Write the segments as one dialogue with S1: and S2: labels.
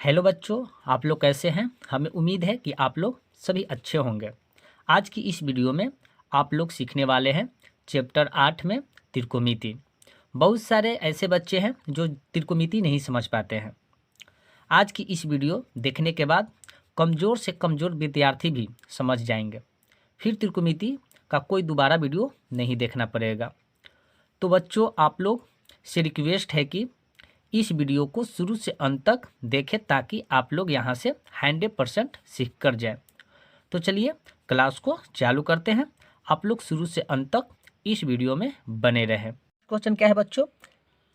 S1: Hello बच्चों, आप लोग कैसे हैं। हमें उम्मीद है कि आप लोग सभी अच्छे होंगे। आज की इस वीडियो में आप लोग सीखने वाले हैं चैप्टर 8 में त्रिकोणमिति। बहुत सारे ऐसे बच्चे हैं जो त्रिकोणमिति नहीं समझ पाते हैं। आज की इस वीडियो देखने के बाद कमज़ोर से कमज़ोर विद्यार्थी भी समझ जाएंगे। फिर त्रिकोणमिति का कोई दोबारा वीडियो नहीं देखना पड़ेगा। तो बच्चों, आप लोग से रिक्वेस्ट है कि इस वीडियो को शुरू से अंत तक देखें ताकि आप लोग यहाँ से 100% सीख कर जाएं। तो चलिए क्लास को चालू करते हैं। आप लोग शुरू से अंत तक इस वीडियो में बने रहें। क्वेश्चन क्या है बच्चों?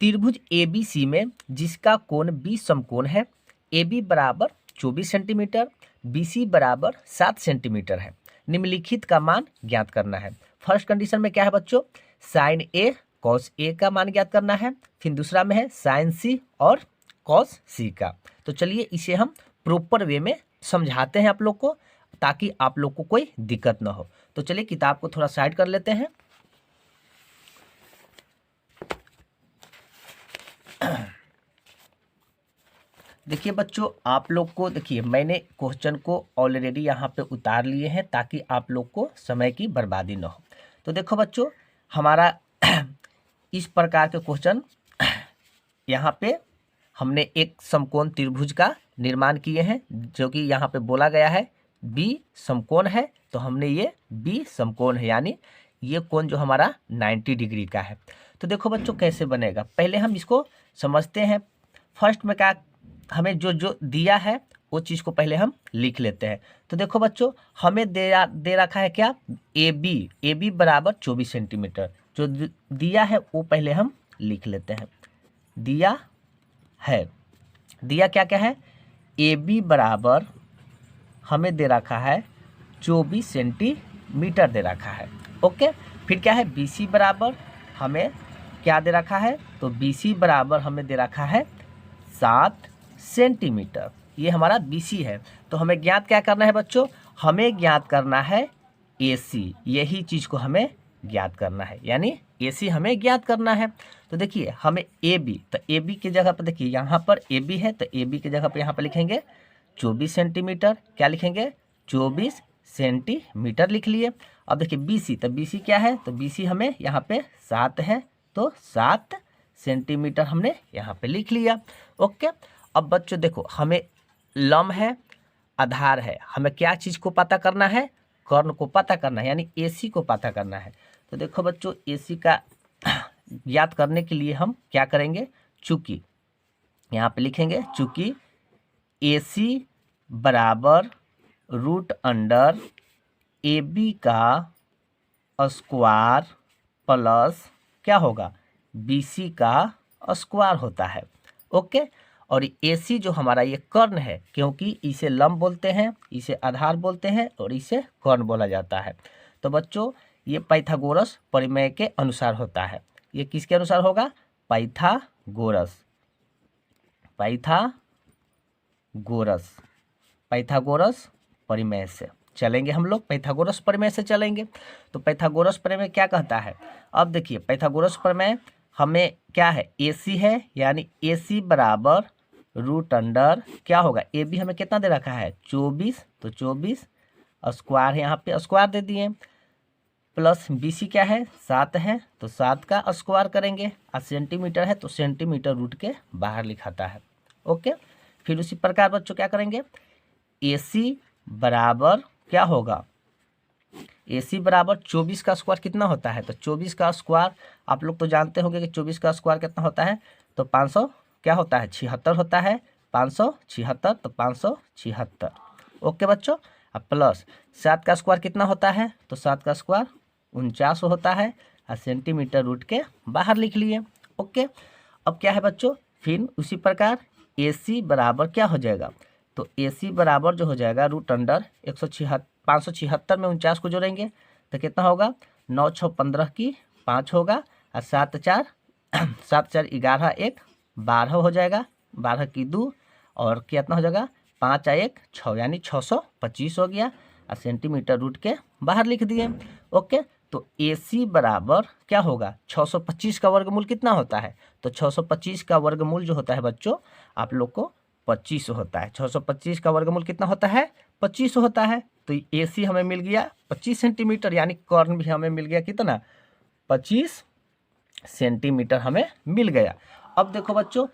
S1: त्रिभुज ABC में जिसका कोण 20 समकोण है, AB बराबर 24 सेंटीमीटर, BC बराबर 7 सेंटीमीटर है। निम्नलिखित का मान ज्ञात करना है। फर्स्ट कंडीशन में क्या है बच्चों? साइन A कॉस A का मान ज्ञात करना है। फिर दूसरा में है साइन C और कॉस C का। तो चलिए इसे हम प्रॉपर वे में समझाते हैं आप लोग को, ताकि आप लोग को कोई दिक्कत ना हो। तो चलिए किताब को थोड़ा साइड कर लेते हैं। देखिए बच्चों, आप लोग को देखिए मैंने क्वेश्चन को ऑलरेडी यहाँ पे उतार लिए हैं ताकि आप लोग को समय की बर्बादी ना हो। तो देखो बच्चों, हमारा इस प्रकार के क्वेश्चन यहाँ पे हमने एक समकोण त्रिभुज का निर्माण किए हैं, जो कि यहाँ पे बोला गया है B समकोण है। तो हमने ये B समकोण है, यानी ये कोण जो हमारा 90 डिग्री का है। तो देखो बच्चों कैसे बनेगा, पहले हम इसको समझते हैं। फर्स्ट में क्या हमें जो दिया है वो चीज़ को पहले हम लिख लेते हैं। तो देखो बच्चों, हमें दे रखा है क्या? AB बराबर 24 सेंटीमीटर। जो दिया है वो पहले हम लिख लेते हैं। दिया क्या क्या है? AB बराबर हमें दे रखा है 24 सेंटीमीटर दे रखा है। ओके, फिर क्या है? BC बराबर हमें क्या दे रखा है? तो BC बराबर हमें दे रखा है 7 सेंटीमीटर। ये हमारा BC है। तो हमें ज्ञात क्या करना है बच्चों? हमें ज्ञात करना है AC। यही चीज़ को हमें ज्ञात करना है, यानी AC हमें ज्ञात करना है। तो देखिए हमें AB, तो AB की जगह पर देखिए यहाँ पर AB है, तो AB की जगह पर यहाँ पर लिखेंगे 24 सेंटीमीटर। क्या लिखेंगे? 24 सेंटीमीटर लिख लिए। अब देखिए BC, तो BC क्या है? तो BC हमें यहाँ पे 7 है, तो 7 सेंटीमीटर हमने यहाँ पे लिख लिया। ओके, अब बच्चों देखो, हमें लंब है, आधार है, हमें क्या चीज़ को पता करना है? कर्ण को पता करना है, यानी AC को पता करना है। तो देखो बच्चों, AC का ज्ञात करने के लिए हम क्या करेंगे? चूंकि यहाँ पे लिखेंगे चूंकि AC बराबर रूट अंडर AB का स्क्वायर प्लस क्या होगा? BC का स्क्वायर होता है। ओके, और AC जो हमारा ये कर्ण है, क्योंकि इसे लंब बोलते हैं, इसे आधार बोलते हैं और इसे कर्ण बोला जाता है। तो बच्चों ये पाइथागोरस प्रमेय के अनुसार होता है। ये किसके अनुसार होगा? पाइथागोरस प्रमेय से चलेंगे हम लोग। पाइथागोरस प्रमेय से चलेंगे। तो पाइथागोरस प्रमेय क्या कहता है? अब देखिए पाइथागोरस प्रमेय हमें क्या है? AC है, यानी AC बराबर रूट अंडर क्या होगा? AB हमें कितना दे रखा है? 24, तो 24 स्क्वायर है, यहाँ पे स्क्वायर दे दिए, प्लस BC क्या है? 7 है, तो 7 का स्क्वायर करेंगे, और सेंटीमीटर है तो सेंटीमीटर रूट के बाहर लिखाता है। ओके, फिर उसी प्रकार बच्चों क्या करेंगे? AC बराबर क्या होगा? AC बराबर 24 का स्क्वायर कितना होता है? तो 24 का स्क्वायर आप लोग तो जानते होंगे कि 24 का स्क्वायर कितना होता है? तो 500 क्या होता है? 76 होता है। 576, तो 576। ओके बच्चों, अब प्लस 7 का स्क्वायर कितना होता है? तो 7 का स्क्वायर 49 होता है, और सेंटीमीटर रूट के बाहर लिख लिए। ओके, अब क्या है बच्चों? फिर उसी प्रकार AC बराबर क्या हो जाएगा? तो AC बराबर जो हो जाएगा रूट अंडर 576 में 49 को जोड़ेंगे तो कितना होगा? 9 6 15 की 5 होगा, और 7 4 7 4 11 1 12 हो जाएगा, 12 की 2 और कितना हो जाएगा? 5 1 6, यानी 625 हो गया, और सेंटीमीटर रूट के बाहर लिख दिए। ओके, तो AC बराबर क्या होगा? 625 का वर्गमूल कितना होता है? तो 625 का वर्गमूल जो होता है बच्चों, आप लोग को 25 होता है। 625 का वर्गमूल कितना होता है? 25 होता है। तो AC हमें मिल गया 25 सेंटीमीटर, यानी कर्ण भी हमें मिल गया कितना? 25 सेंटीमीटर हमें मिल गया। अब देखो बच्चों,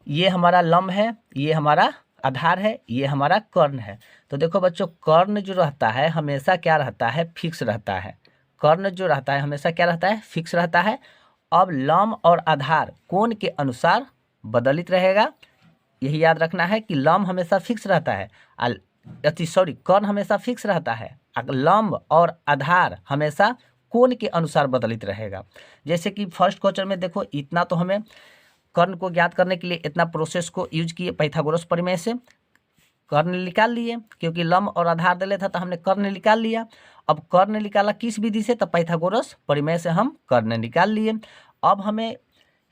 S1: ये हमारा लंब है, ये हमारा आधार है, ये हमारा कर्ण है। तो देखो बच्चों, कर्ण जो रहता है हमेशा क्या रहता है? फिक्स रहता है। कर्ण जो रहता है हमेशा क्या रहता है? फिक्स रहता है। अब लंब और आधार कोण के अनुसार बदलित रहेगा। यही याद रखना है कि लंब हमेशा फिक्स रहता है, कर्ण हमेशा फिक्स रहता है। लंब और आधार हमेशा कोण के अनुसार बदलित रहेगा। जैसे कि फर्स्ट क्वेश्चन में देखो, इतना तो हमें कर्ण को ज्ञात करने के लिए इतना प्रोसेस को यूज किए, पाइथागोरस प्रमेय से कर्ण निकाल लिए, क्योंकि लंब और आधार दे था तो हमने कर्ण निकाल लिया। अब कर्ण निकाला किस विधि से? तो पाइथागोरस प्रमेय से हम कर्ण निकाल लिए। अब हमें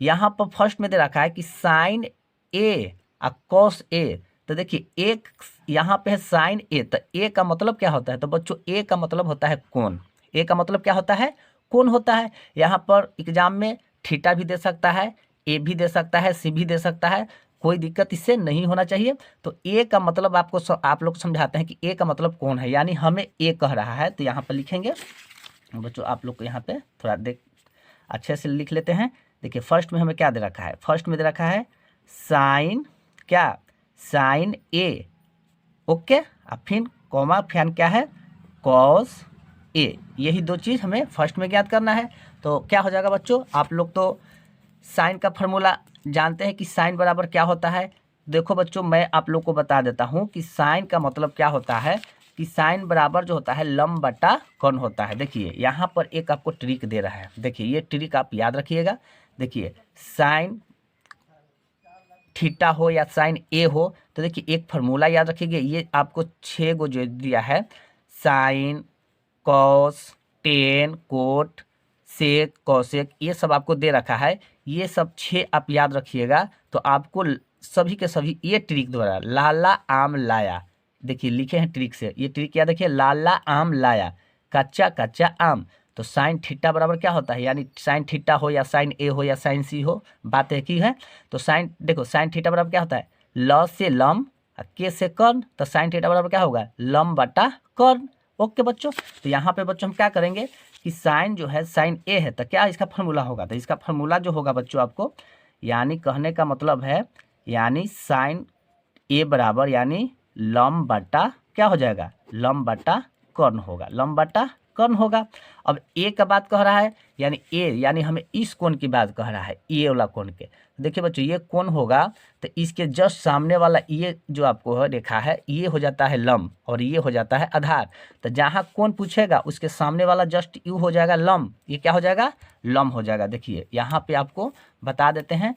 S1: यहाँ पर फर्स्ट में दे रखा है कि साइन ए और कॉस ए। तो देखिए, एक यहाँ पे है साइन ए, तो ए का मतलब क्या होता है? तो बच्चों, ए का मतलब होता है कोण। ए का मतलब क्या होता है? कोण होता है। यहाँ पर एग्जाम में थीटा भी दे सकता है, ए भी दे सकता है, सी भी दे सकता है, कोई दिक्कत इससे नहीं होना चाहिए। तो ए का मतलब आप लोग समझाते हैं कि ए का मतलब कौन है, यानी हमें ए कह रहा है। तो यहाँ पर लिखेंगे बच्चों, आप लोग को यहाँ पे थोड़ा अच्छे से लिख लेते हैं। देखिए, फर्स्ट में हमें क्या दे रखा है? फर्स्ट में दे रखा है साइन क्या? साइन ए, ओके। अब फिर कॉमा, फैन क्या है? Cos A. यही दो चीज़ हमें फर्स्ट में ज्ञात करना है। तो क्या हो जाएगा बच्चों? आप लोग तो साइन का फॉर्मूला जानते हैं कि साइन बराबर क्या होता है। देखो बच्चों, मैं आप लोग को बता देता हूँ कि साइन का मतलब क्या होता है। कि साइन बराबर जो होता है लंब बटा कोण होता है। देखिए, यहाँ पर एक आपको ट्रिक दे रहा है। देखिए, ये ट्रिक आप याद रखिएगा। देखिए, साइन थीटा हो या साइन ए हो, तो देखिए एक फार्मूला याद रखिएगा। ये आपको 6 गो जो दिया है, साइन, कॉस, टेन, कोट, सेक, कॉसेक, ये सब आपको दे रखा है। ये सब 6 आप याद रखिएगा। तो आपको सभी के सभी ये ट्रिक द्वारा लाला आम लाया, देखिए लिखे हैं ट्रिक से, ये ट्रिक याद रखिए, लाला आम लाया, कच्चा कच्चा आम। तो साइन थीटा बराबर क्या होता है? यानी साइन थीटा हो या साइन ए हो या साइन सी हो, बात एक ही है। तो साइन, देखो साइन थीटा बराबर क्या होता है? ल से लंब, के से कर्ण। तो साइन थीटा बराबर क्या होगा? लंब बटा कर्ण। ओके बच्चों, तो यहाँ पे बच्चों हम क्या करेंगे कि साइन जो है, साइन ए है, तो क्या इसका फॉर्मूला होगा? तो इसका फॉर्मूला जो होगा बच्चों आपको, यानी कहने का मतलब है, यानी साइन ए बराबर यानी लंब बटा क्या हो जाएगा? लंब बटा कर्ण होगा, लंब बटा कर्ण होगा। अब ए का बात कह रहा है, यानी ए, यानी हमें इस कोण की बात कह रहा है, ये वाला कोण के। देखिए बच्चों, ये कोण होगा तो इसके जस्ट सामने वाला ये जो आपको रेखा है, ये हो जाता है लंब और ये हो जाता है आधार। तो जहाँ कोण पूछेगा उसके सामने वाला जस्ट यू हो जाएगा लंब, ये क्या हो जाएगा? लंब हो जाएगा। देखिए यहाँ पे आपको बता देते हैं,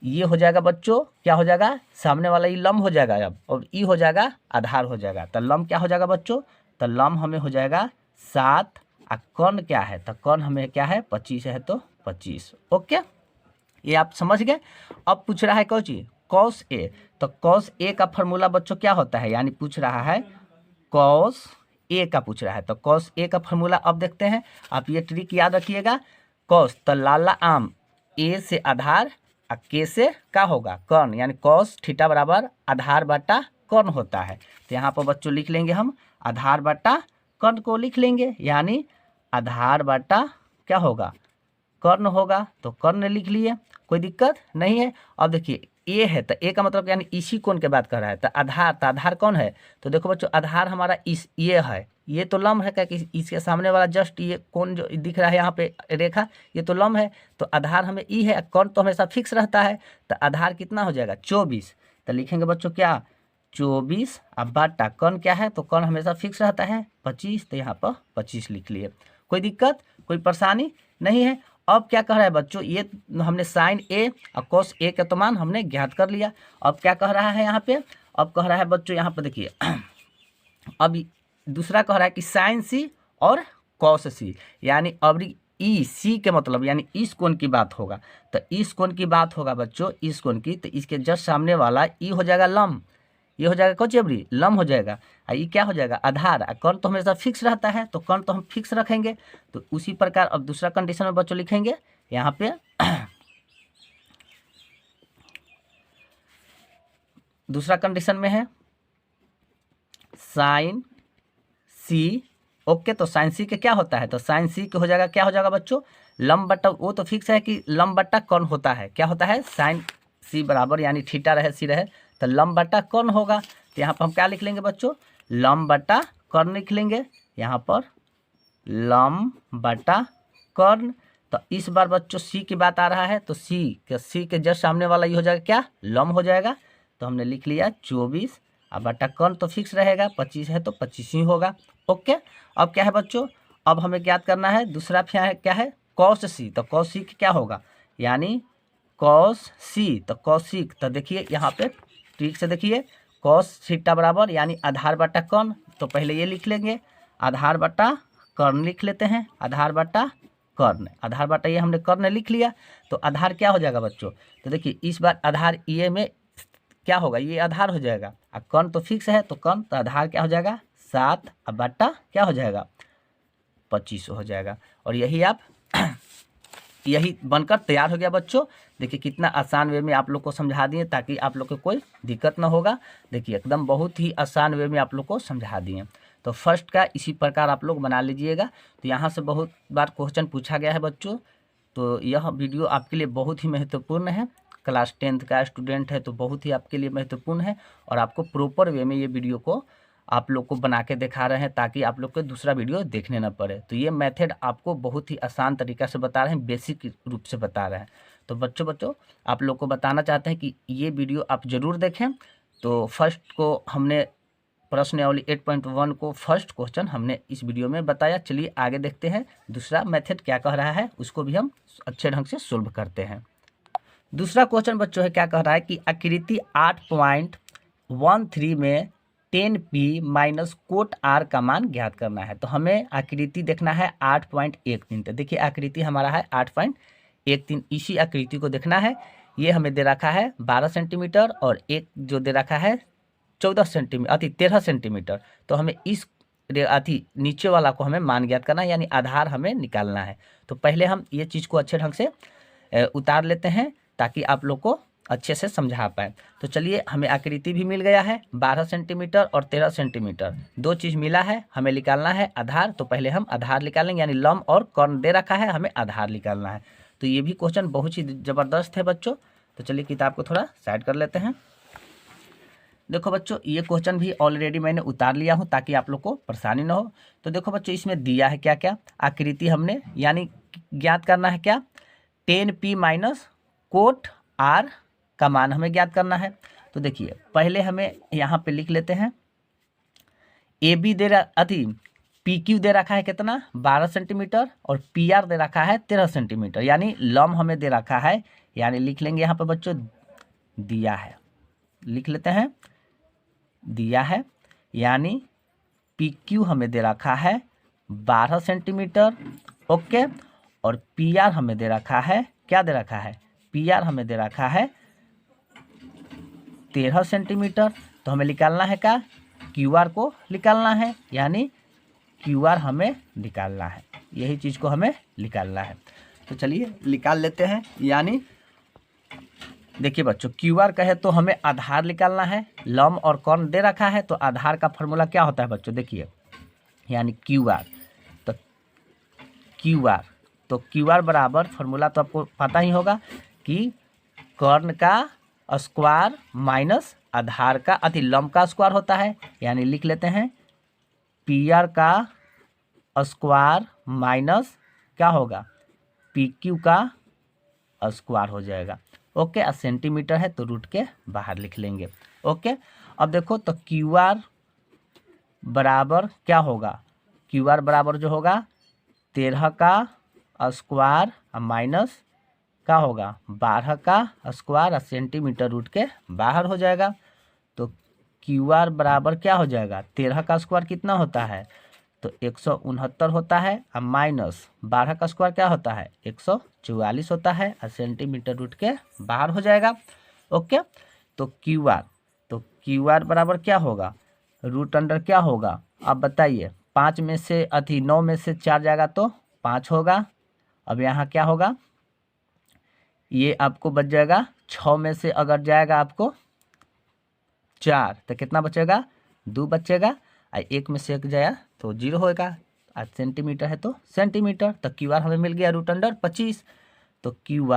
S1: ये हो जाएगा बच्चों, क्या हो जाएगा? सामने वाला ये लंब हो जाएगा अब, और ई हो जाएगा आधार हो जाएगा। तो लंब क्या हो जाएगा बच्चों? तो लंब हमें हो जाएगा 7, और कर्ण क्या है? तो कर्ण हमें क्या है? 25 है, तो 25। ओके, ये आप समझ गए। अब पूछ रहा है कौन चीज? Cos A. तो कॉस ए का फॉर्मूला बच्चों क्या होता है? यानी पूछ रहा है कॉस ए का पूछ रहा है। तो कॉस ए का फॉर्मूला अब देखते हैं। आप ये ट्रिक याद रखिएगा। कॉस तो लाला आम, ए से आधार, के से क्या होगा? कर्ण, यानी कॉस थीटा बराबर आधार बटा कर्ण होता है। तो यहाँ पर बच्चों लिख लेंगे हम आधार बटा कर्ण को लिख लेंगे, यानी आधार बटा क्या होगा? कर्ण होगा। तो कर्ण लिख लिए, कोई दिक्कत नहीं है। अब देखिए ए है, तो ए का मतलब यानी इसी कोण के बात कर रहा है। तो आधार कौन है? तो देखो बच्चों, आधार हमारा इस ये है, ये तो लंब है, क्या कि इसके सामने वाला जस्ट ये कोण जो दिख रहा है यहाँ पे रेखा, ये तो लंब है। तो आधार हमें ई है, कर्ण तो हमेशा फिक्स रहता है। तो आधार कितना हो जाएगा? 24। तो लिखेंगे बच्चों क्या? 24। अब बटा कर्ण क्या है? तो कर्ण हमेशा फिक्स रहता है 25। तो यहाँ पर 25 लिख लिए, कोई दिक्कत कोई परेशानी नहीं है। अब क्या कह रहा है बच्चों? ये हमने साइन ए और कॉस ए का तो मान हमने ज्ञात कर लिया। अब क्या कह रहा है यहाँ पे? अब कह रहा है बच्चों यहाँ पर देखिए, अब दूसरा कह रहा है कि साइन सी और कॉस सी, यानी अब ई सी के मतलब यानी इस कोण की बात होगा। तो इस कोण की बात होगा बच्चों, इस कोण की। तो इसके जस्ट सामने वाला ई हो जाएगा लंब, ये हो जाएगा कौन अबरी? लंब हो जाएगा। और ये क्या हो जाएगा? आधार। कर्ण तो हमेशा फिक्स रहता है, तो कर्ण तो हम फिक्स रखेंगे। तो उसी प्रकार अब दूसरा कंडीशन में बच्चों लिखेंगे यहाँ पे दूसरा कंडीशन में है साइन सी। ओके, तो साइन सी के क्या होता है, तो साइन सी के हो जाएगा, क्या हो जाएगा बच्चों, लंब बट्टा, वो तो फिक्स है कि लंब बट्टा कर्ण होता है, क्या होता है, साइन सी बराबर यानी थीटा रहे सी रहे तो लंब बट्टा कर्ण होगा। तो यहाँ पर हम क्या लिख लेंगे बच्चों, लंब बट्टा कर्ण लिख लेंगे यहाँ पर, लंब बट्टा कर्ण। तो इस बार बच्चों सी की बात आ रहा है तो सी के जस्ट सामने वाला ये हो जाएगा क्या, लंब हो जाएगा। तो हमने लिख लिया 24, अब बट्टा कर्ण तो फिक्स रहेगा, 25 है तो 25 ही होगा। ओके, अब क्या है बच्चों, अब हमें ज्ञात करना है दूसरा क्या है कॉस सी। तो कॉस सी क्या होगा, यानी कॉस सी, तो कॉसिक, तो देखिए यहाँ पे ठीक से देखिए, कॉस थीटा बराबर यानी आधार बट्टा कर्ण। तो पहले ये लिख लेंगे, आधार बट्टा कर्ण लिख लेते हैं, आधार बट्टा कर्ण, आधार बट्टा ये हमने कर्ण लिख लिया। तो आधार क्या हो जाएगा बच्चों, तो देखिए इस बार आधार ये में क्या होगा, ये आधार हो जाएगा, और कर्ण तो फिक्स है तो कर्ण, तो आधार क्या हो जाएगा 7, अब बट्टा क्या हो जाएगा 25 हो जाएगा। और यही आप यही बनकर तैयार हो गया बच्चों। देखिए कितना आसान वे में आप लोग को समझा दिए ताकि आप लोग को कोई दिक्कत ना होगा। देखिए एकदम बहुत ही आसान वे में आप लोग को समझा दिए। तो फर्स्ट का इसी प्रकार आप लोग बना लीजिएगा। तो यहाँ से बहुत बार क्वेश्चन पूछा गया है बच्चों, तो यह वीडियो आपके लिए बहुत ही महत्वपूर्ण है। क्लास 10th का स्टूडेंट है तो बहुत ही आपके लिए महत्वपूर्ण है, और आपको प्रॉपर वे में ये वीडियो को आप लोग को बना के दिखा रहे हैं ताकि आप लोग को दूसरा वीडियो देखने ना पड़े। तो ये मेथड आपको बहुत ही आसान तरीका से बता रहे हैं, बेसिक रूप से बता रहे हैं। तो बच्चों आप लोग को बताना चाहते हैं कि ये वीडियो आप ज़रूर देखें। तो फर्स्ट को हमने प्रश्नावली 8.1 को फर्स्ट क्वेश्चन हमने इस वीडियो में बताया। चलिए आगे देखते हैं दूसरा मेथड क्या कह रहा है, उसको भी हम अच्छे ढंग से सोल्व करते हैं। दूसरा क्वेश्चन बच्चों है क्या कह रहा है कि आकृति 8.13 में 10p माइनस कोट r का मान ज्ञात करना है। तो हमें आकृति देखना है 8.13। तो देखिए आकृति हमारा है 8.13, इसी आकृति को देखना है। ये हमें दे रखा है 12 सेंटीमीटर और एक जो दे रखा है 14 सेंटीमीटर 13 सेंटीमीटर। तो हमें इस नीचे वाला को हमें मान ज्ञात करना है, यानी आधार हमें निकालना है। तो पहले हम ये चीज़ को अच्छे ढंग से उतार लेते हैं ताकि आप लोग को अच्छे से समझा पाए। तो चलिए हमें आकृति भी मिल गया है 12 सेंटीमीटर और 13 सेंटीमीटर, दो चीज़ मिला है, हमें निकालना है आधार। तो पहले हम आधार निकालेंगे, यानी लंब और कर्ण दे रखा है, हमें आधार निकालना है। तो ये भी क्वेश्चन बहुत ही ज़बरदस्त है बच्चों। तो चलिए किताब को थोड़ा साइड कर लेते हैं। देखो बच्चों ये क्वेश्चन भी ऑलरेडी मैंने उतार लिया हूँ ताकि आप लोग को परेशानी ना हो। तो देखो बच्चों इसमें दिया है क्या क्या, आकृति हमने यानी ज्ञात करना है क्या, 10p माइनस कोट r का मान हमें ज्ञात करना है। तो देखिए पहले हमें यहाँ पे लिख लेते हैं, ए बी पी क्यू दे रखा है कितना 12 सेंटीमीटर और पी आर दे रखा है 13 सेंटीमीटर, यानी लंब हमें दे रखा है, यानी लिख लेंगे यहाँ पे बच्चों दिया है, लिख लेते हैं दिया है, यानी पी क्यू हमें दे रखा है 12 सेंटीमीटर। ओके, और पी आर हमें दे रखा है, क्या दे रखा है, पी आर हमें दे रखा है 13 सेंटीमीटर। तो हमें निकालना है क्या, क्यू आर को निकालना है, यानी क्यू आर हमें निकालना है, यही चीज़ को हमें निकालना है। तो चलिए निकाल लेते हैं। यानी देखिए बच्चों क्यू आर कहे तो हमें आधार निकालना है, लंब और कर्ण दे रखा है, तो आधार का फॉर्मूला क्या होता है बच्चों, देखिए यानी क्यू आर। तो क्यू आर बराबर फॉर्मूला तो आपको पता ही होगा कि कर्ण का स्क्वायर माइनस आधार का लंब का स्क्वायर होता है, यानी लिख लेते हैं पी आर का स्क्वायर माइनस क्या होगा, पी क्यू का स्क्वायर हो जाएगा। ओके, सेंटीमीटर है तो रूट के बाहर लिख लेंगे। ओके, अब देखो तो क्यू आर बराबर क्या होगा, क्यू आर बराबर जो होगा 13 का स्क्वायर माइनस क्या होगा 12 का स्क्वायर, सेंटीमीटर रूट के बाहर हो जाएगा। तो क्यू आर बराबर क्या हो जाएगा, 13 का स्क्वायर कितना होता है, तो 169 होता है, और माइनस 12 का स्क्वायर क्या होता है 144 होता है, और सेंटीमीटर रूट के बाहर हो जाएगा। ओके, तो क्यू आर बराबर क्या होगा, रूट अंडर क्या होगा, अब बताइए 5 में से 9 में से 4 जाएगा तो 5 होगा। अब यहाँ क्या होगा, ये आपको बच जाएगा 6 में से अगर जाएगा आपको 4, तो कितना बचेगा 2 बचेगा, और 1 में से 1 जाया तो 0 होएगा, और सेंटीमीटर है तो सेंटीमीटर। तो क्यू आर हमें मिल गया √25। तो क्यू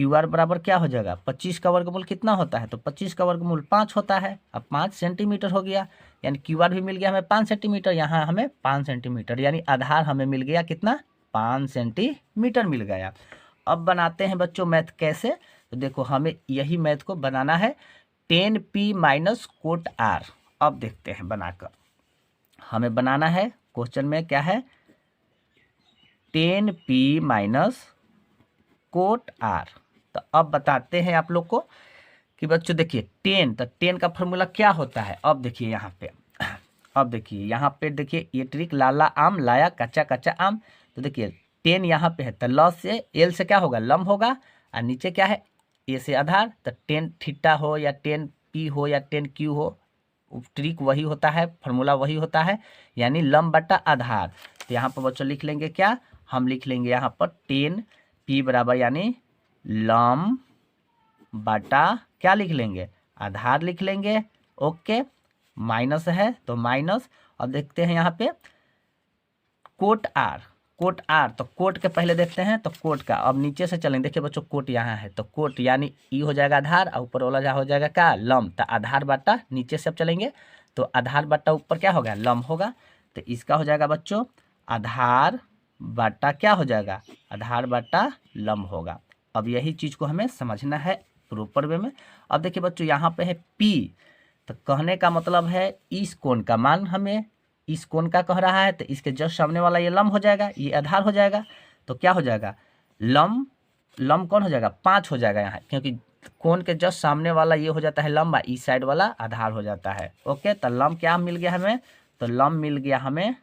S1: आर बराबर क्या हो जाएगा, 25 का वर्गमूल कितना होता है, तो 25 का वर्गमूल 5 होता है। अब 5 सेंटीमीटर हो गया, यानी क्यू आर भी मिल गया हमें 5 सेंटीमीटर, यहाँ हमें 5 सेंटीमीटर, यानी आधार हमें मिल गया कितना, 5 सेंटीमीटर मिल गया। अब बनाते हैं बच्चों मैथ कैसे, तो देखो हमें यही मैथ को बनाना है 10p माइनस कोट आर। अब देखते हैं बनाकर, हमें बनाना है क्वेश्चन में क्या है 10p माइनस कोट आर। तो अब बताते हैं आप लोग को कि बच्चों देखिए 10, तो 10 का फॉर्मूला क्या होता है। अब देखिए यहाँ पे, अब देखिए यहाँ पे, देखिए ये ट्रिक, लाला आम लाया कच्चा कच्चा आम। तो देखिए 10 यहाँ पे है, तो ल से एल से क्या होगा, लम होगा, और नीचे क्या है ए से आधार। तो 10 थीटा हो या 10p हो या 10q हो, ट्रिक वही होता है, फॉर्मूला वही होता है, यानी लम बटा आधार। तो यहाँ पर बच्चों लिख लेंगे क्या, हम लिख लेंगे यहाँ पर 10p बराबर यानी लम बटा क्या लिख लेंगे, आधार लिख लेंगे। ओके, माइनस है तो माइनस। अब देखते हैं यहाँ पे कोट आर, कोट आर, तो कोट के पहले देखते हैं, तो कोट का अब नीचे से चलेंगे। देखिए बच्चों कोट यहाँ है, तो कोट यानी ई हो जाएगा आधार, और ऊपर वाला जा हो जाएगा क्या, लम। तो आधार बटा नीचे से अब चलेंगे, तो आधार बटा ऊपर क्या होगा, लम होगा। तो इसका हो जाएगा बच्चों आधार बटा क्या हो जाएगा, आधार बटा लम होगा। अब यही चीज़ को हमें समझना है प्रॉपर वे में। अब देखिए बच्चों यहाँ पे है P, तो कहने का मतलब है इस कोण का मान हमें इस कोण का कह रहा है, तो इसके जस्ट सामने वाला ये लम हो जाएगा, ये आधार हो जाएगा। तो क्या हो जाएगा, लम कौन हो जाएगा, 5 हो जाएगा यहाँ, क्योंकि कोण के जस्ट सामने वाला ये हो जाता है लम, इस साइड वाला आधार हो जाता है। ओके, तो लम क्या मिल गया हमें, तो लम मिल गया हमें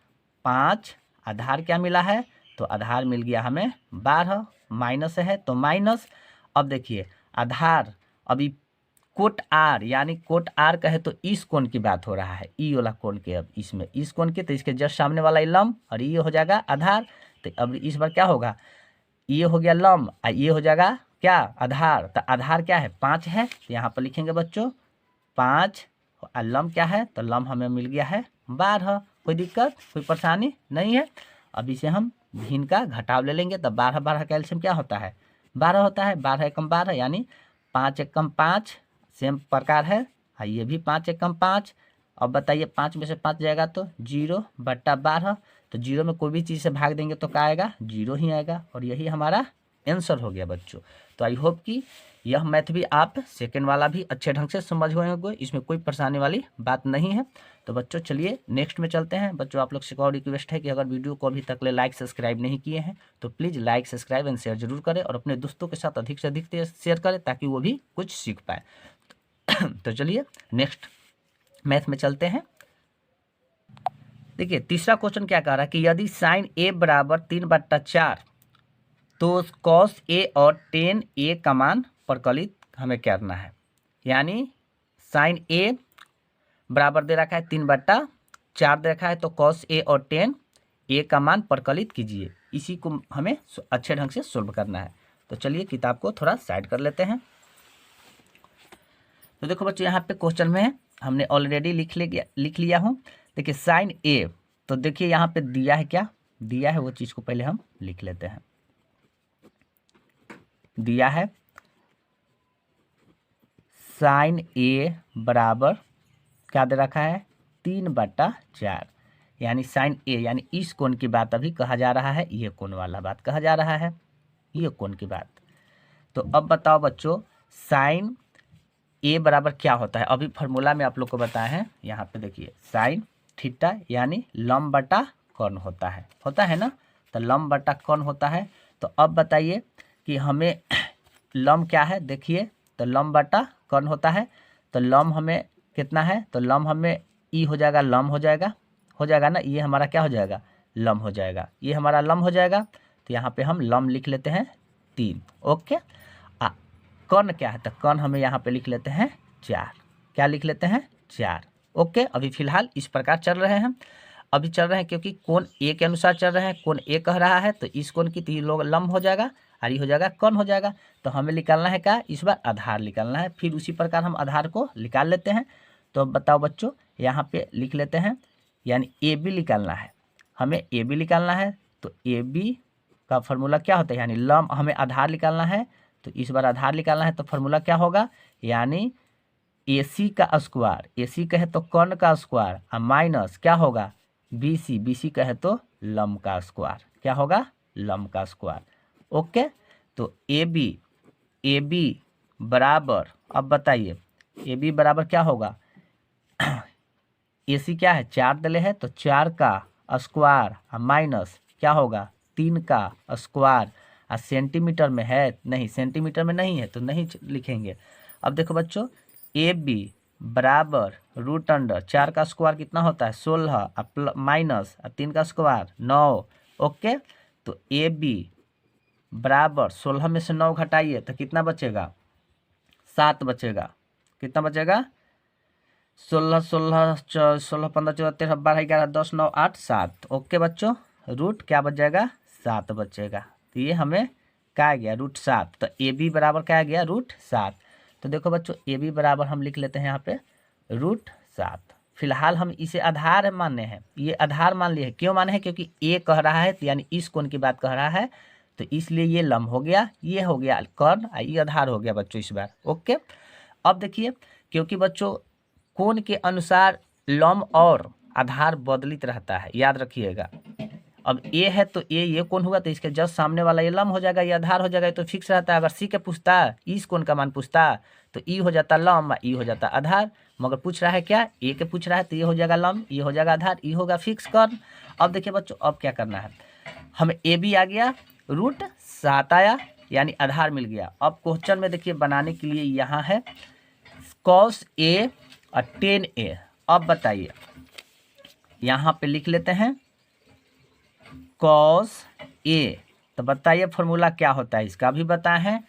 S1: 5, आधार क्या मिला है, तो आधार मिल गया हमें 12, माइनस है तो माइनस। अब देखिए आधार, अभी कोट आर, यानी कोट आर कहे तो इस कोण की बात हो रहा है, ई वाला कोण के, अब इसमें इस कोण के, तो इसके जस्ट सामने वाला लम, और ये हो जाएगा आधार। तो अब इस बार क्या होगा, ये हो गया लम, और ये हो जाएगा क्या, आधार। तो आधार क्या है 5 है, तो यहाँ पर लिखेंगे बच्चों 5, और लम क्या है, तो लम हमें मिल गया है 12। कोई दिक्कत कोई परेशानी नहीं है। अब इसे हम भिन्न का घटाव ले लेंगे, तो 12 12 कैल्शियम क्या होता है, 12 होता है, 12 एकम 12, यानी 5 एकम 5, सेम प्रकार है। ये भी 5 एकम 5। अब बताइए 5 में से 5 जाएगा तो 0 बटा 12, तो 0 में कोई भी चीज़ से भाग देंगे तो क्या आएगा, 0 ही आएगा, और यही हमारा आंसर हो गया बच्चों। तो आई होप कि यह मैथ भी आप सेकंड वाला भी अच्छे ढंग से समझ गए होंगे, इसमें कोई परेशानी वाली बात नहीं है। तो बच्चों चलिए नेक्स्ट में चलते हैं। बच्चों आप लोग से और रिक्वेस्ट है कि अगर वीडियो को अभी तक लाइक सब्सक्राइब नहीं किए हैं तो please like subscribe and share जरूर करें, और अपने दोस्तों के साथ अधिक से अधिक शेयर करें ताकि वो भी कुछ सीख पाए। तो चलिए नेक्स्ट मैथ में चलते हैं। देखिए तीसरा क्वेश्चन क्या कह रहा है कि यदि साइन ए बराबर 3/4 तो कॉस ए और टेन ए का मान प्रकलित हमें करना है। यानी साइन ए बराबर दे रखा है 3/4 दे रखा है, तो कॉस ए और टेन ए का मान प्रकलित कीजिए। इसी को हमें अच्छे ढंग से सोल्व करना है। तो चलिए किताब को थोड़ा साइड कर लेते हैं। तो देखो बच्चों यहाँ पे क्वेश्चन में हमने ऑलरेडी लिख लिया हूँ। देखिए साइन ए, तो देखिए यहाँ पे दिया है, क्या दिया है वो चीज़ को पहले हम लिख लेते हैं। दिया है साइन ए बराबर क्या दे रखा है 3/4, यानी साइन ए यानी इस कोण की बात अभी कहा जा रहा है, ये कोण वाला बात कहा जा रहा है, ये कोण की बात। तो अब बताओ बच्चों साइन ए बराबर क्या होता है। अभी फार्मूला में आप लोग को बताया है, यहाँ पे देखिए साइन थीटा यानी लंब बटा कर्ण होता है ना, तो लंब बटा कर्ण होता है। तो अब बताइए कि हमें लंब क्या है, देखिए तो लंब बटा कर्ण होता है, तो लंब हमें कितना है, तो लंब हमें ई हो जाएगा, लंब हो जाएगा ना, ये हमारा क्या हो जाएगा, लंब हो जाएगा, ये हमारा लंब हो जाएगा। तो यहाँ पे हम लंब लिख लेते हैं 3। ओके, कर्ण क्या है, तो कर्ण हमें यहाँ पे लिख लेते हैं 4। क्या लिख लेते हैं 4। ओके, अभी फिलहाल इस प्रकार चल रहे हैं, अभी चल रहे हैं क्योंकि कोण ए के अनुसार चल रहे हैं, कोण ए कह रहा है, तो इस कोण की 3 लोग लंब हो जाएगा और ये हो जाएगा कर्ण हो जाएगा। तो हमें निकालना है क्या, इस बार आधार निकालना है। फिर उसी प्रकार हम आधार को निकाल लेते हैं। तो अब बताओ बच्चों, यहाँ पे लिख लेते हैं, यानी ए बी निकालना है, हमें ए बी निकालना है। तो ए बी का फॉर्मूला क्या होता है, यानी लम, हमें आधार निकालना है, तो इस बार आधार निकालना है, तो फॉर्मूला क्या होगा, यानी ए सी का स्क्वायर, ए सी कहे तो कर्ण का स्क्वायर, और माइनस क्या होगा, बी सी, बी सी कहे तो लम का स्क्वायर, क्या होगा, लम का स्क्वायर। ओके, तो ए बी बराबर, अब बताइए ए बी बराबर क्या होगा, ए सी क्या है, 4 दिले है, तो 4 का स्क्वायर और माइनस क्या होगा, 3 का स्क्वायर, और सेंटीमीटर में है, नहीं सेंटीमीटर में नहीं है तो नहीं लिखेंगे। अब देखो बच्चों, ए बी बराबर रूट अंडर 4 का स्क्वायर कितना होता है, 16, माइनस 3 का स्क्वायर 9। ओके, तो ए बी बराबर 16 में से 9 घटाइए तो कितना बचेगा, 7 बचेगा। कितना बचेगा, 16 16 16 15 14 13 12 11 10 9 8 7। ओके बच्चों, रूट क्या बच जाएगा, 7 बचेगा। तो ये हमें क्या आ गया, रूट 7। तो ए बी बराबर क्या आ गया, रूट 7। तो देखो बच्चों, ए बी बराबर हम लिख लेते हैं यहाँ पे रूट 7। फिलहाल हम इसे आधार माने हैं, ये आधार मान लिए हैं। क्यों माने हैं, क्योंकि ए कह रहा है, यानी इस कोण की बात कह रहा है, तो इसलिए ये लंब हो गया, ये हो गया कर्ण, ये आधार हो गया बच्चों इस बार। ओके, अब देखिए, क्योंकि बच्चों कोण के अनुसार लंब और आधार बदलित रहता है, याद रखिएगा। अब ए है तो ये कोण हुआ, तो इसके जस्ट सामने वाला ये लंब हो जाएगा, ये आधार हो जाएगा, ये तो फिक्स रहता है। अगर सी के पूछता इस कोण का मान पूछता तो ई हो जाता लंब, ई हो जाता आधार। मगर पूछ रहा है क्या, ए के पूछ रहा है, तो ये हो जाएगा लंब, ये हो जाएगा आधार, ई होगा फिक्स कर्ण। अब देखिए बच्चों, अब क्या करना है, हमें ए बी आ गया, रूट 7 आया, यानी आधार मिल गया। अब क्वेश्चन में देखिए बनाने के लिए यहाँ है cos ए और tan ए। अब बताइए, यहाँ पे लिख लेते हैं cos ए, तो बताइए फॉर्मूला क्या होता है, इसका भी बताए हैं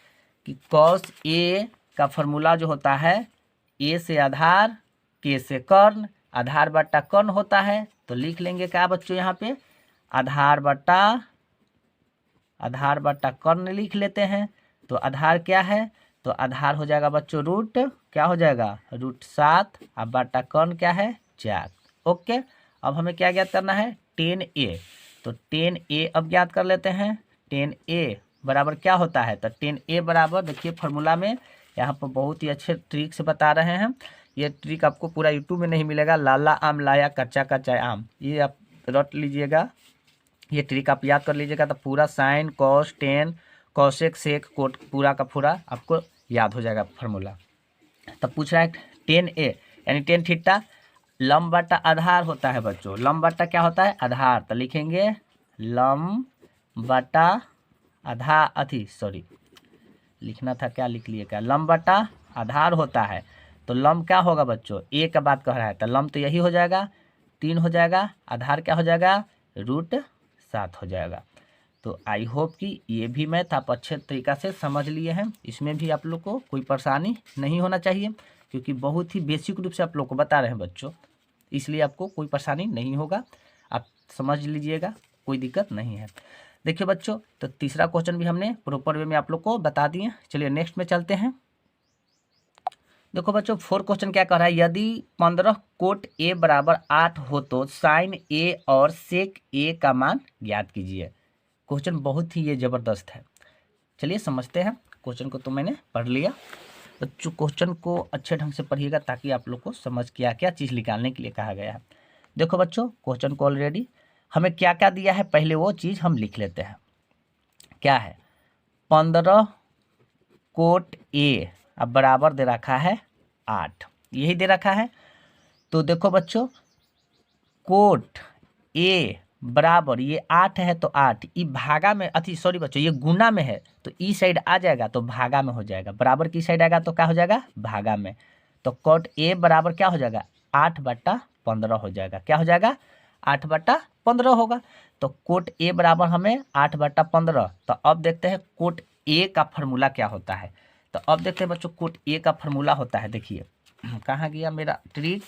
S1: कि cos ए का फॉर्मूला जो होता है, ए से आधार, के से कर्ण, आधार बट्टा कर्ण होता है। तो लिख लेंगे क्या बच्चों, यहाँ पे आधार बट्टा कर्ण लिख लेते हैं। तो आधार क्या है, तो आधार हो जाएगा बच्चों रूट, क्या हो जाएगा, रूट 7, और बट्टा कर्ण क्या है, 4। ओके, अब हमें क्या ज्ञात करना है, tan ए। तो tan ए अब ज्ञात कर लेते हैं। tan ए बराबर क्या होता है, तो tan ए बराबर, देखिए फॉर्मूला में यहाँ पर बहुत ही अच्छे ट्रिक से बता रहे हैं। ये ट्रिक आपको पूरा यूट्यूब में नहीं मिलेगा, लाला आम लाया कच्चा कच्चा आम, ये आप रट लीजिएगा, ये ट्रिक आप याद कर लीजिएगा, तो पूरा sine cos tan cosec sec cot पूरा का पूरा आपको याद हो जाएगा फार्मूला। तब पूछ रहा है tan ए, यानी tan थीटा लंब बट्टा आधार होता है बच्चों। लंब बट्टा क्या होता है, आधार। तो लिखेंगे लंब बट्टा आधार, सॉरी लिखना था, क्या लिख लिए, क्या लंब बट्टा आधार होता है। तो लंब क्या होगा बच्चों, ए का बात कह रहा है, तो लंब तो यही हो जाएगा 3 हो जाएगा, आधार क्या हो जाएगा, रूट 7 हो जाएगा। तो आई होप कि ये भी मैथ आप अच्छे तरीक़ा से समझ लिए हैं, इसमें भी आप लोग को कोई परेशानी नहीं होना चाहिए, क्योंकि बहुत ही बेसिक रूप से आप लोग को बता रहे हैं बच्चों, इसलिए आपको कोई परेशानी नहीं होगा, आप समझ लीजिएगा, कोई दिक्कत नहीं है। देखिए बच्चों, तो तीसरा क्वेश्चन भी हमने प्रॉपर वे में आप लोग को बता दिए। चलिए नेक्स्ट में चलते हैं। देखो बच्चों, 4 क्वेश्चन क्या कर रहा है, यदि 15 कोट ए बराबर 8 हो तो साइन ए और सेक ए का मान ज्ञात कीजिए। क्वेश्चन बहुत ही ये ज़बरदस्त है। चलिए समझते हैं। क्वेश्चन को तो मैंने पढ़ लिया, बच्चों क्वेश्चन को अच्छे ढंग से पढ़िएगा ताकि आप लोग को समझ क्या क्या चीज़ निकालने के लिए कहा गया है। देखो बच्चों, क्वेश्चन को ऑलरेडी हमें क्या क्या दिया है, पहले वो चीज़ हम लिख लेते हैं। क्या है, 15 कोट ए अब बराबर दे रखा है 8, यही दे रखा है। तो देखो बच्चों, कोट ए बराबर ये 8 है, तो 8 ई भागा में सॉरी बच्चों, ये गुना में है तो ई साइड आ जाएगा तो भागा में हो जाएगा, बराबर की साइड आएगा तो क्या हो जाएगा, भागा में। तो कोट ए बराबर क्या हो जाएगा, 8/15 हो जाएगा। क्या हो जाएगा, 8/15 होगा। तो कोट ए बराबर हमें 8/15। तो अब देखते हैं कोट ए का फॉर्मूला क्या होता है। तो अब देखते हैं बच्चों, कोट ए का फॉर्मूला होता है, देखिए कहाँ गया मेरा ट्रिक,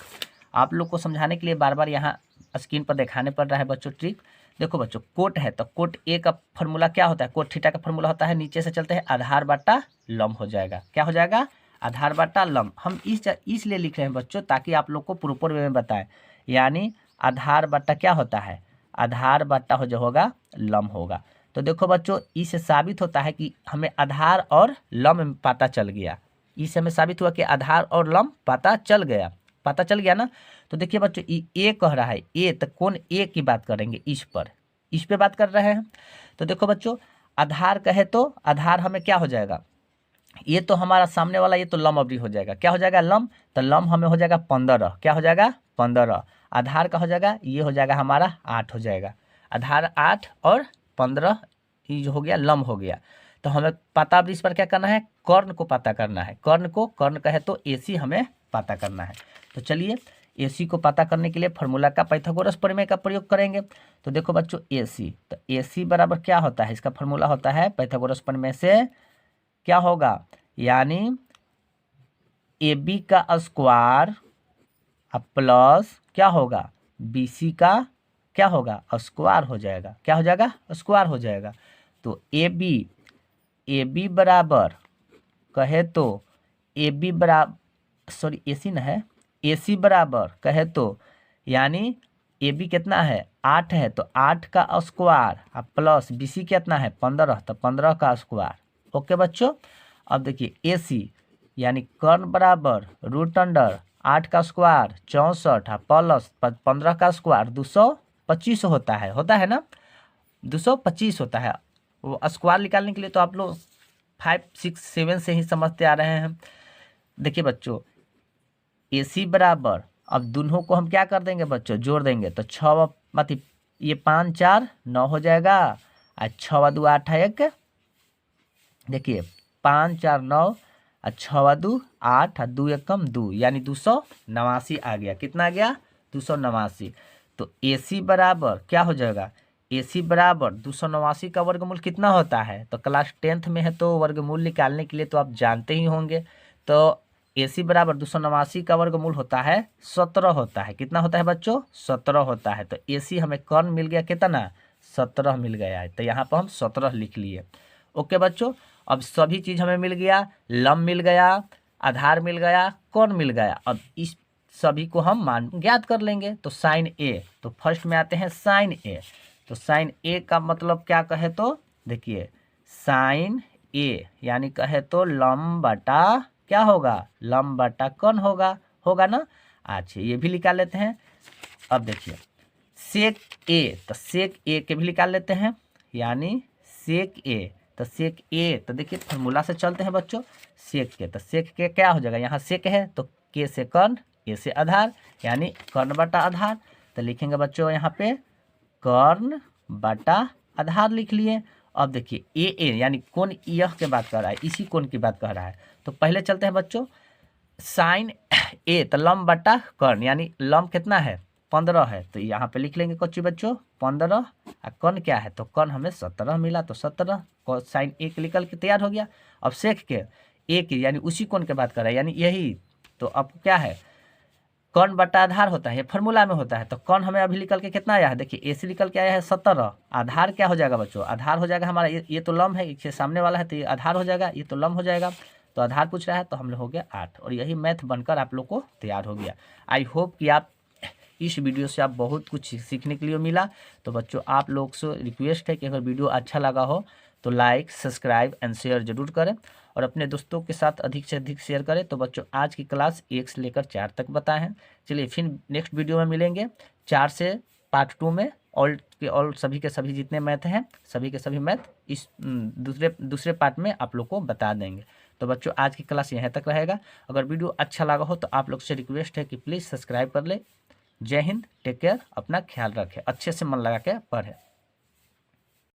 S1: आप लोग को समझाने के लिए बार बार यहाँ स्क्रीन पर दिखाने पड़ रहा है बच्चों ट्रिक। देखो बच्चों, कोट है तो कोट ए का फॉर्मूला क्या होता है, कोट थीटा का फॉर्मूला होता है, नीचे से चलते हैं आधार बट्टा लंब हो जाएगा। क्या हो जाएगा, आधार बटा लंब। हम इसलिए लिख रहे हैं बच्चों ताकि आप लोग को प्रॉपर वे में बताएं। यानी आधार बटा क्या होता है, आधार बटा हो जो होगा लंब होगा। तो देखो बच्चों, इससे साबित होता है कि हमें आधार और लंब पता चल गया। इससे हमें साबित हुआ कि आधार और लंब पता चल गया ना। तो देखिए बच्चों, ए कह रहा है, ए तो कौन ए की बात करेंगे, इस पे बात कर रहे हैं। तो देखो बच्चों, आधार कहे तो आधार हमें क्या हो जाएगा, ये तो हमारा सामने वाला ये तो लंब अवधि हो जाएगा, क्या हो जाएगा लंब, तो लंब हमें हो जाएगा 15, क्या हो जाएगा 15। आधार का हो जाएगा, ये हो जाएगा हमारा 8 हो जाएगा। आधार 8 और 15 ये जो हो गया लंब हो गया। तो हमें पता अब इस पर क्या करना है, कर्ण को पता करना है। कर्ण कहे तो AC हमें पता करना है। तो चलिए AC को पता करने के लिए फार्मूला का पाइथागोरस प्रमेय का प्रयोग करेंगे। तो देखो बच्चों AC, तो AC बराबर क्या होता है, इसका फार्मूला होता है पाइथागोरस प्रमेय से क्या होगा, यानी AB का स्क्वायर प्लस क्या होगा BC का क्या होगा स्क्वायर हो जाएगा, क्या हो जाएगा स्क्वायर हो जाएगा। तो AB बराबर कहे तो AB बराबर सॉरी AC न है, AC बराबर कहे तो यानी AB कितना है 8 है, तो 8 का स्क्वायर प्लस BC कितना है 15, तो 15 का स्क्वायर। ओके बच्चों, अब देखिए AC यानी कर्ण बराबर रूट अंडर 8 का स्क्वायर 64 प्लस 15 का स्क्वायर 225 होता है ना, 225 होता है। वो स्क्वायर निकालने के लिए तो आप लोग 5, 6, 7 से ही समझते आ रहे हैं। देखिए बच्चों, AC बराबर अब दोनों को हम क्या कर देंगे बच्चों, जोड़ देंगे तो 6 मतलब ये 5 4 9 हो जाएगा, और 6 2 8 है 1, देखिए 5 4 9 और 6 2 8 और 2 1 2 यानी 289 आ गया। कितना आ गया 289। तो AC बराबर क्या हो जाएगा, AC बराबर 289 का वर्गमूल कितना होता है, तो क्लास 10th में है तो वर्गमूल निकालने के लिए तो आप जानते ही होंगे। तो AC बराबर 289 का वर्गमूल होता है 17 होता है। कितना होता है बच्चों 17 होता है। तो AC हमें कर्ण मिल गया कितना 17 मिल गया है, तो यहाँ पर हम 17 लिख लिए। ओके बच्चों, अब सभी चीज़ हमें मिल गया, लंब मिल गया, आधार मिल गया, कर्ण मिल गया। अब इस सभी को हम मान ज्ञात कर लेंगे। तो साइन A, तो फर्स्ट में आते हैं साइन A। तो साइन A का मतलब क्या कहे तो देखिए साइन A यानी कहे तो लंब बटा क्या होगा, लंब बटा कर्ण होगा ना। अच्छा ये भी निकाल लेते हैं। अब देखिए सेक A, तो सेक A के भी निकाल लेते हैं, यानी सेक A, तो सेक A, तो देखिए फार्मूला से चलते हैं बच्चों। सेक के, तो सेक के क्या हो जाएगा, यहाँ सेक है तो K से कर्ण, A से आधार, यानी कर्ण बटा आधार। तो लिखेंगे बच्चों यहाँ पे कर्ण बटा आधार लिख लिए। अब देखिए AA यानी कोण यह के बात कर रहा है, इसी कोण की बात कर रहा है। तो पहले चलते हैं बच्चों साइन A, तो लंब बटा कर्ण, यानी लंब कितना है 15 है, तो यहाँ पे लिख लेंगे कच्ची बच्चों 15, और कर्ण क्या है, तो कर्ण हमें 17 मिला, तो 17 साइन A के निकल के तैयार हो गया। अब सेक के A की यानी उसी कोण के बात कर रहा है, यानी यही। तो अब क्या है कर्ण बटा आधार होता है, ये फार्मूला में होता है। तो कर्ण हमें अभी निकल के कितना आया है, देखिए AC निकल के आया है 17, आधार क्या हो जाएगा बच्चों, आधार हो जाएगा हमारा ये तो लंब है, इसके सामने वाला है तो ये आधार हो जाएगा, ये तो लंब हो जाएगा। तो आधार पूछ रहा है तो हम लोग हो गया 8, और यही मैथ बनकर आप लोग को तैयार हो गया। आई होप कि आप इस वीडियो से आप बहुत कुछ सीखने के लिए मिला। तो बच्चों आप लोग से रिक्वेस्ट है कि अगर वीडियो अच्छा लगा हो तो लाइक, सब्सक्राइब एंड शेयर जरूर करें, और अपने दोस्तों के साथ अधिक से अधिक शेयर करें। तो बच्चों आज की क्लास 1 से लेकर 4 तक बताए हैं। चलिए फिर नेक्स्ट वीडियो में मिलेंगे 4 से पार्ट 2 में। ऑल सभी के सभी जितने मैथ हैं, सभी के सभी मैथ इस दूसरे पार्ट में आप लोग को बता देंगे। तो बच्चों आज की क्लास यहाँ तक रहेगा। अगर वीडियो अच्छा लगा हो तो आप लोग से रिक्वेस्ट है कि प्लीज़ सब्सक्राइब कर ले। जय हिंद, टेक केयर, अपना ख्याल रखें, अच्छे से मन लगा के पढ़ें।